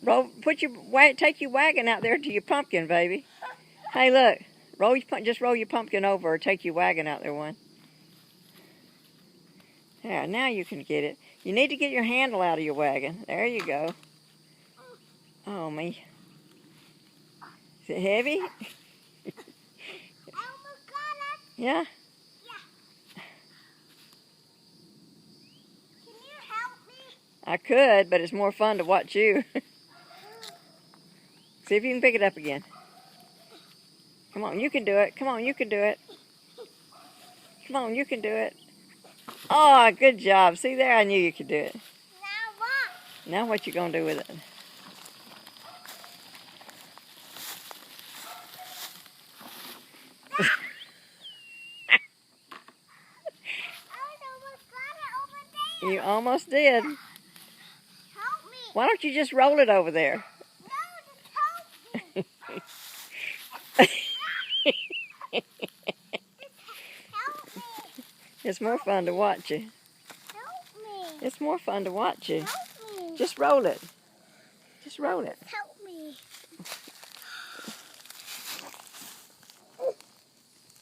Take your wagon out there to your pumpkin, baby. Hey, look. Just roll your pumpkin over or take your wagon out there one. Yeah, now you can get it. You need to get your handle out of your wagon. There you go. Oh, me. Is it heavy? Yeah. Can you help me? I could, but it's more fun to watch you. See if you can pick it up again. Come on, you can do it. Come on, you can do it. Come on, you can do it. Oh, good job. See there? I knew you could do it. Now what? Now what you gonna do with it? You almost did. Help me. Why don't you just roll it over there? No, just help me. Help me. It's more fun to watch you. Help me. It's more fun to watch you. Help me. Just roll it. Just roll it. Help me.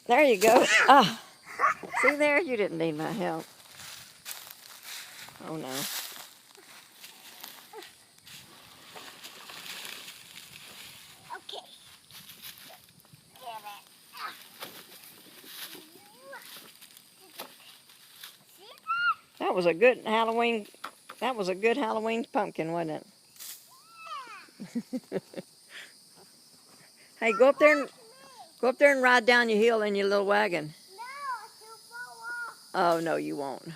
There you go. Ah. See there? You didn't need my help. Oh, no. Okay. Get it. See that? That was a good Halloween. That was a good Halloween pumpkin, wasn't it? Hey, go up there and ride down your hill in your little wagon. No, it's too far off. Oh, no, you won't.